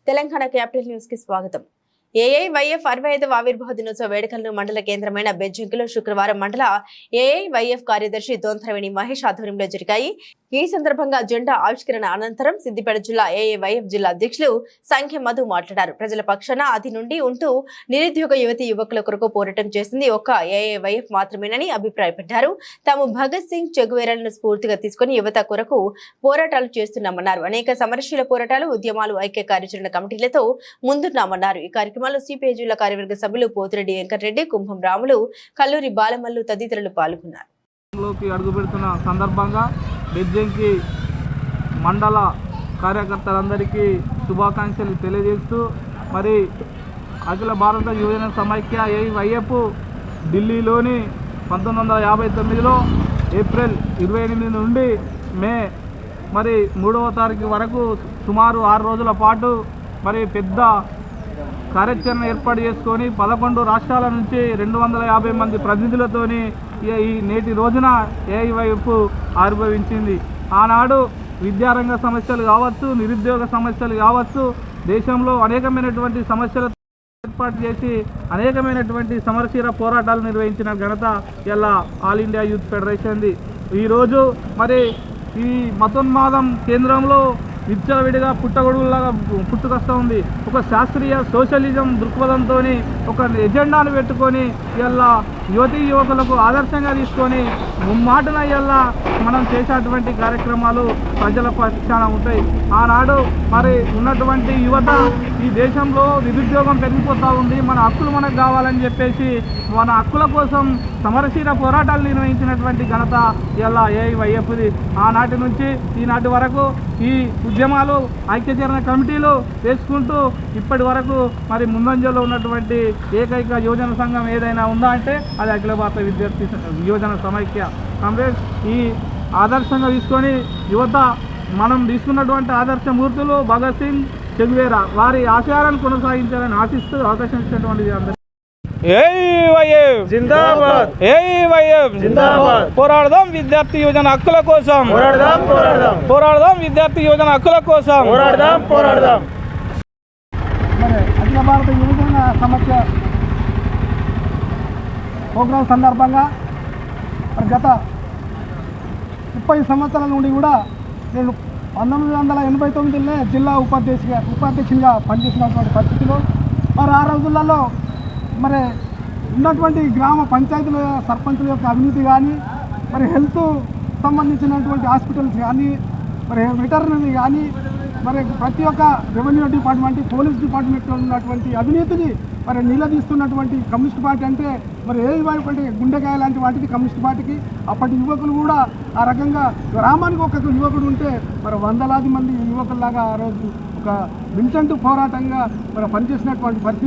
Telangana capital news కి స్వాగతం. AIYF 65వ ఆవిర్భావ దినోత్సవ వేడుకలను మండల కేంద్రమైన బెజ్జంకిలో శుక్రవారం మండల ఏఐవైఎఫ్ కార్యదర్శి దొంతరవేణి మహేష్ ఆధ్వర్యంలో జరిగాయి. ఈ సందర్భంగా జెండా ఆవిష్కరణ అనంతరం సిద్దిపేట జిల్లా ఏఐవైఎఫ్ జిల్లా అధ్యక్షులు సంఖ్య మధు మాట్లాడారు. ప్రజల పక్షాన ఆది నుండి ఉంటూ నిరుద్యోగ యువకుల కొరకు పోరాటం చేసింది ఒక్క ఏఐవైఎఫ్ మాత్రమేనని అభిప్రాయపడ్డారు. తాము భగత్ సింగ్ చెగువేరాలను స్ఫూర్తిగా తీసుకుని యువత కొరకు పోరాటాలు చేస్తున్నామన్నారు. అనేక సమరశీల పోరాటాలు, ఉద్యమాలు, ఐక్య కార్యాచరణ కమిటీలతో ముందున్నామన్నారు. ఈ కార్యక్రమంలో సిపిఐ జిల్లా కార్యవర్గ సభ్యులు పోతిరెడ్డి వెంకటరెడ్డి, కుంభం రాములు, కల్లూరి బాలమల్లు తదితరులు పాల్గొన్నారు. అడుగుపెడుతున్న సందర్భంగా బెజ్జంకి మండల కార్యకర్తలందరికీ శుభాకాంక్షలు తెలియజేస్తూ మరి అఖిల భారత యువజన సమైక్య ఏఐవైఎఫ్ ఢిల్లీలోని 1959లో ఏప్రిల్ 28 నుండి మే 3వ తారీఖు వరకు సుమారు 6 రోజుల పాటు మరి పెద్ద కార్యాచరణ ఏర్పాటు చేసుకొని 11 రాష్ట్రాల నుంచి 250 మంది ప్రతినిధులతోని ఈ నేటి రోజున ఏఐవైఎఫ్ ఆవిర్భవించింది. ఆనాడు విద్యారంగ సమస్యలు కావచ్చు, నిరుద్యోగ సమస్యలు కావచ్చు, దేశంలో అనేకమైనటువంటి సమస్యలు ఏర్పాటు చేసి అనేకమైనటువంటి సమరశీల పోరాటాలు నిర్వహించిన ఘనత ఇలా ఆల్ ఇండియా యూత్ ఫెడరేషన్ది. ఈరోజు మరి ఈ మతోన్మాదం కేంద్రంలో విచ్చలవిడిగా పుట్టగొడుగులాగా పుట్టుకొస్తూ ఉంది. ఒక శాస్త్రీయ సోషలిజం దృక్పథంతో ఒక ఎజెండాను పెట్టుకొని ఇలా యువకులకు ఆదర్శంగా తీసుకొని ముమ్మాటున ఇలా మనం చేసేటువంటి కార్యక్రమాలు ప్రజల పక్షాన ఉంటాయి. ఆనాడు మరి ఉన్నటువంటి యువత ఈ దేశంలో నిరుద్యోగం పెరిగిపోతూ ఉంది. మన హక్కులు మనకు కావాలని చెప్పేసి మన హక్కుల కోసం సమరశీల పోరాటాలు నిర్వహించినటువంటి ఘనత ఇలా ఏఐవైఎఫ్ది. ఆనాటి నుంచి ఈనాటి వరకు ఈ ఉద్యమాలు, ఐక్యచరణ కమిటీలు వేసుకుంటూ ఇప్పటి వరకు మరి ముందంజలో ఉన్నటువంటి ఏకైక యువజన సంఘం ఏదైనా ఉందా అంటే అది అఖిల భారత విద్యార్థి యువజన సమైక్య కాంగ్రెస్. ఈ ఆదర్శంగా తీసుకొని యువత మనం తీసుకున్నటువంటి ఆదర్శమూర్తులు భగత్ సింగ్, చెగువేరా వారి ఆశయాలను కొనసాగించాలని ఆశిస్తూ అవకాశం ఇచ్చినటువంటిది అందరికీ ఏఐవైఎఫ్ జిందాబాద్, ఏఐవైఎఫ్ జిందాబాద్. పోరాడదాం విద్యార్థి యువజన హక్కుల కోసం, పోరాడదాం విద్యార్థి యువజన హక్కుల కోసం, పోరాడదాం. మరి అఖిల భారత యువజన సమస్య ప్రోగ్రాం సందర్భంగా మరి గత 30 సంవత్సరాల నుండి కూడా నేను 1989లో జిల్లా ఉపాధ్యక్షునిగా పనిచేసినటువంటి పరిస్థితిలో మరి ఆ రోజులలో మరి ఉన్నటువంటి గ్రామ పంచాయతీల సర్పంచుల యొక్క అవినీతి కానీ, మరి హెల్త్ సంబంధించినటువంటి హాస్పిటల్స్ కానీ, మరి వెటర్నరీ కానీ, మరి ప్రతి ఒక్క రెవెన్యూ డిపార్ట్మెంట్, పోలీస్ డిపార్ట్మెంట్లో ఉన్నటువంటి అవినీతిని మరి నిలదీస్తున్నటువంటి కమ్యూనిస్ట్ పార్టీ అంటే మరి ఏఐవైఎఫ్ అంటే గుండెకాయ లాంటి వాటికి కమ్యూనిస్ట్ పార్టీకి అప్పటి యువకులు కూడా ఆ రకంగా గ్రామానికి ఒక యువకుడు ఉంటే మరి వందలాది మంది యువకుల్లాగా ఆ రోజు ఒక మిలిటెంట్ పోరాటంగా మరి పనిచేసినటువంటి పరిస్థితి.